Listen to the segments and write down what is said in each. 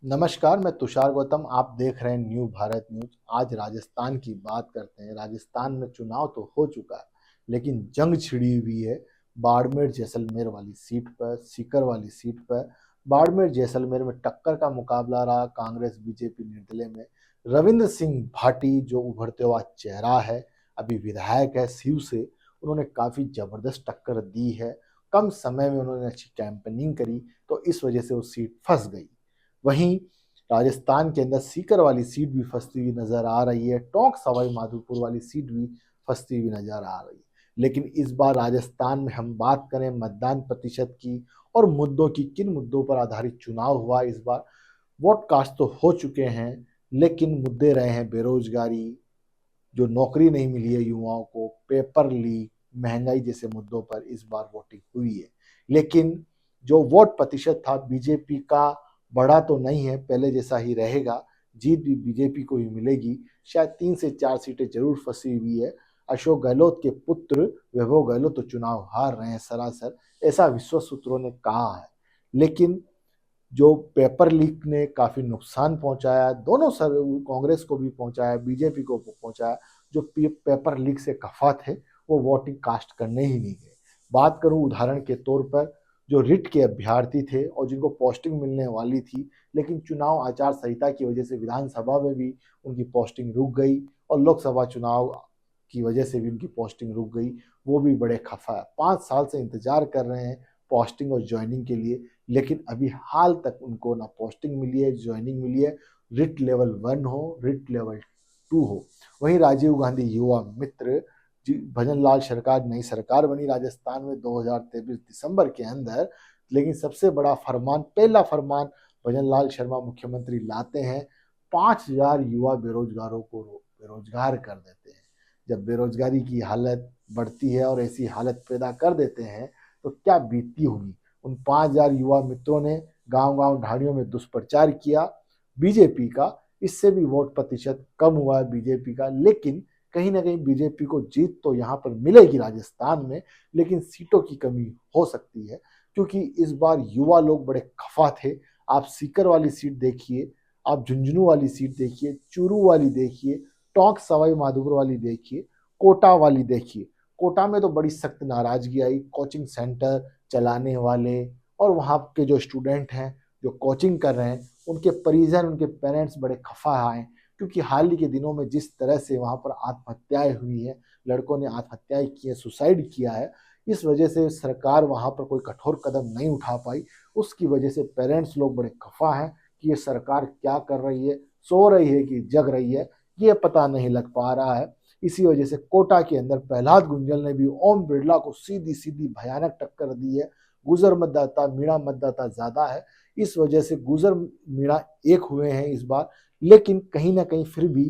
नमस्कार, मैं तुषार गौतम। आप देख रहे हैं न्यू भारत न्यूज। आज राजस्थान की बात करते हैं। राजस्थान में चुनाव तो हो चुका है, लेकिन जंग छिड़ी हुई है बाड़मेर जैसलमेर वाली सीट पर, सीकर वाली सीट पर। बाड़मेर जैसलमेर में टक्कर का मुकाबला रहा कांग्रेस बीजेपी निर्दलीय में। रविंद्र सिंह भाटी जो उभरते हुआ चेहरा है, अभी विधायक है शिव से, उन्होंने काफी जबरदस्त टक्कर दी है। कम समय में उन्होंने अच्छी कैंपेनिंग करी, तो इस वजह से वो सीट फंस गई। वहीं राजस्थान के अंदर सीकर वाली सीट भी फंसती हुई नजर आ रही है, टोंक सवाई माधोपुर वाली सीट भी फंसती हुई नजर आ रही है। लेकिन इस बार राजस्थान में हम बात करें मतदान प्रतिशत की और मुद्दों की, किन मुद्दों पर आधारित चुनाव हुआ इस बार। वोट कास्ट तो हो चुके हैं, लेकिन मुद्दे रहे हैं बेरोजगारी, जो नौकरी नहीं मिली है युवाओं को, पेपर लीक, महंगाई जैसे मुद्दों पर इस बार वोटिंग हुई है। लेकिन जो वोट प्रतिशत था बीजेपी का बढ़ा तो नहीं है, पहले जैसा ही रहेगा। जीत भी बीजेपी को ही मिलेगी। शायद 3 से 4 सीटें जरूर फंसी हुई है। अशोक गहलोत के पुत्र वैभव गहलोत तो चुनाव हार रहे हैं सरासर, ऐसा विश्वस्त सूत्रों ने कहा है। लेकिन जो पेपर लीक ने काफी नुकसान पहुंचाया, दोनों सर, कांग्रेस को भी पहुंचाया, बीजेपी को पहुंचाया। जो पेपर लीक से खफा थे, वो वोटिंग कास्ट करने ही नहीं गए। बात करूं उदाहरण के तौर पर, जो रिट के अभ्यर्थी थे और जिनको पोस्टिंग मिलने वाली थी, लेकिन चुनाव आचार संहिता की वजह से विधानसभा में भी उनकी पोस्टिंग रुक गई और लोकसभा चुनाव की वजह से भी उनकी पोस्टिंग रुक गई। वो भी बड़े खफा है, 5 साल से इंतजार कर रहे हैं पोस्टिंग और ज्वाइनिंग के लिए, लेकिन अभी हाल तक उनको ना पोस्टिंग मिली है, ज्वाइनिंग मिली है। रिट लेवल 1 हो, रिट लेवल 2 हो। वहीं राजीव गांधी युवा मित्र, भजन लाल सरकार, नई सरकार बनी राजस्थान में 2023 दिसंबर के अंदर, लेकिन सबसे बड़ा फरमान, पहला फरमान भजन लाल शर्मा मुख्यमंत्री लाते हैं, 5,000 युवा बेरोजगारों को बेरोजगार कर देते हैं। जब बेरोजगारी की हालत बढ़ती है और ऐसी हालत पैदा कर देते हैं, तो क्या बीतती होगी। उन 5,000 युवा मित्रों ने गांव गांव ढाणियों में दुष्प्रचार किया बीजेपी का। इससे भी वोट प्रतिशत कम हुआ है बीजेपी का, लेकिन कहीं ना कहीं बीजेपी को जीत तो यहाँ पर मिलेगी राजस्थान में, लेकिन सीटों की कमी हो सकती है, क्योंकि इस बार युवा लोग बड़े खफा थे। आप सीकर वाली सीट देखिए, आप झुंझुनू वाली सीट देखिए, चूरू वाली देखिए, टोंक सवाई माधोपुर वाली देखिए, कोटा वाली देखिए। कोटा में तो बड़ी सख्त नाराजगी आई। कोचिंग सेंटर चलाने वाले और वहाँ के जो स्टूडेंट हैं, जो कोचिंग कर रहे हैं, उनके परिजन, उनके पेरेंट्स बड़े खफा आए, क्योंकि हाल ही के दिनों में जिस तरह से वहां पर आत्महत्याएं हुई है, लड़कों ने आत्महत्याएं की है, सुसाइड किया है, इस वजह से सरकार वहां पर कोई कठोर कदम नहीं उठा पाई। उसकी वजह से पेरेंट्स लोग बड़े खफा हैं कि ये सरकार क्या कर रही है, सो रही है कि जग रही है, ये पता नहीं लग पा रहा है। इसी वजह से कोटा के अंदर प्रहलाद गुंजल ने भी ओम बिरला को सीधी सीधी भयानक टक्कर दी है। गुजर मतदाता, मीणा मतदाता ज्यादा है, इस वजह से गुजर मीणा एक हुए हैं इस बार। लेकिन कहीं ना कहीं फिर भी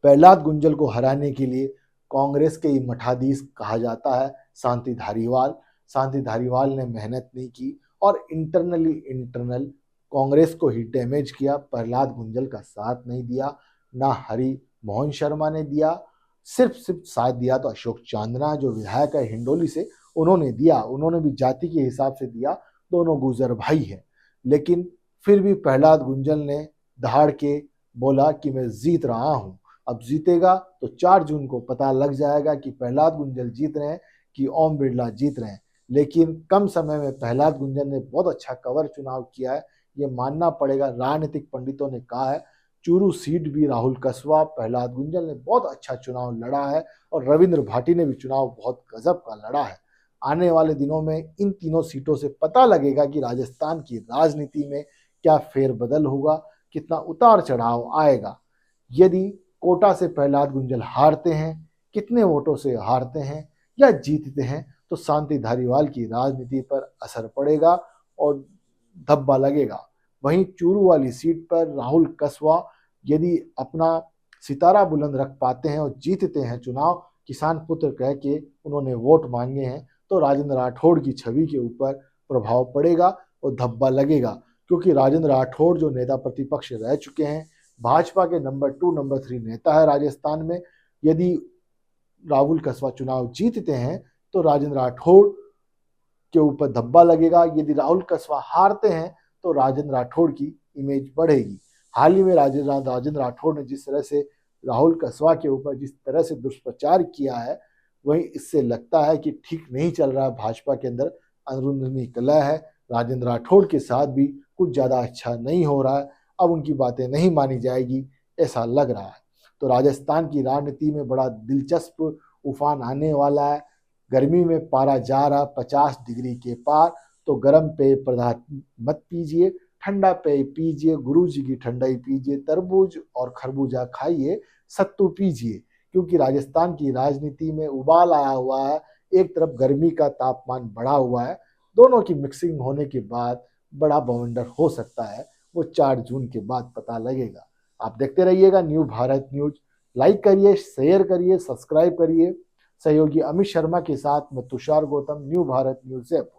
प्रहलाद गुंजल को हराने के लिए कांग्रेस के ही मठाधीश कहा जाता है शांति धारीवाल, शांति धारीवाल ने मेहनत नहीं की और इंटरनल कांग्रेस को ही डैमेज किया। प्रहलाद गुंजल का साथ नहीं दिया, ना हरि मोहन शर्मा ने दिया, सिर्फ साथ दिया तो अशोक चांदना जो विधायक है हिंडोली से, उन्होंने दिया। उन्होंने भी जाति के हिसाब से दिया, दोनों गुजर भाई हैं। लेकिन फिर भी प्रहलाद गुंजल ने दहाड़ के बोला कि मैं जीत रहा हूं। अब जीतेगा तो 4 जून को पता लग जाएगा कि प्रहलाद गुंजल जीत रहे हैं कि ओम बिरला जीत रहे हैं। लेकिन कम समय में प्रहलाद गुंजल ने बहुत अच्छा कवर चुनाव किया है, ये मानना पड़ेगा। राजनीतिक पंडितों ने कहा है चूरू सीट भी राहुल कसवा, प्रहलाद गुंजल ने बहुत अच्छा चुनाव लड़ा है और रविंद्र भाटी ने भी चुनाव बहुत गजब का लड़ा है। आने वाले दिनों में इन तीनों सीटों से पता लगेगा कि राजस्थान की राजनीति में क्या फेरबदल होगा, कितना उतार चढ़ाव आएगा। यदि कोटा से प्रहलाद गुंजल हारते हैं, कितने वोटों से हारते हैं या जीतते हैं, तो शांति धारीवाल की राजनीति पर असर पड़ेगा और धब्बा लगेगा। वहीं चूरू वाली सीट पर राहुल कसवा यदि अपना सितारा बुलंद रख पाते हैं और जीतते हैं चुनाव, किसान पुत्र कह के उन्होंने वोट मांगे हैं, तो राजेंद्र राठौड़ की छवि के ऊपर प्रभाव पड़ेगा और धब्बा लगेगा। क्योंकि राजेंद्र राठौड़ जो नेता प्रतिपक्ष रह चुके हैं, भाजपा के नंबर 2 नंबर 3 नेता है राजस्थान में, यदि राहुल कसवा चुनाव जीतते हैं तो राजेंद्र राठौड़ के ऊपर धब्बा लगेगा। यदि राहुल कसवा हारते हैं तो राजेंद्र राठौड़ की इमेज बढ़ेगी। हाल ही में राजेंद्र राठौड़ ने जिस तरह से राहुल कसवा के ऊपर जिस तरह से दुष्प्रचार किया है, वही इससे लगता है कि ठीक नहीं चल रहा भाजपा के अंदर, अंदरूनी कलह है। राजेंद्र राठौड़ के साथ भी कुछ ज्यादा अच्छा नहीं हो रहा है, अब उनकी बातें नहीं मानी जाएगी ऐसा लग रहा है। तो राजस्थान की राजनीति में बड़ा दिलचस्प उफान आने वाला है। गर्मी में पारा जा रहा 50 डिग्री के पार, तो गर्म पेय पदार्थ मत पीजिए, ठंडा पेय पीजिए, गुरु जी की ठंडाई पीजिए, तरबूज और खरबूजा खाइए, सत्तू पीजिए, क्योंकि राजस्थान की राजनीति में उबाल आया हुआ है। एक तरफ गर्मी का तापमान बढ़ा हुआ है, दोनों की मिक्सिंग होने के बाद बड़ा बवंडर हो सकता है, वो 4 जून के बाद पता लगेगा। आप देखते रहिएगा न्यू भारत न्यूज। लाइक करिए, शेयर करिए, सब्सक्राइब करिए। सहयोगी अमित शर्मा के साथ मैं तुषार गौतम, न्यू भारत न्यूज से।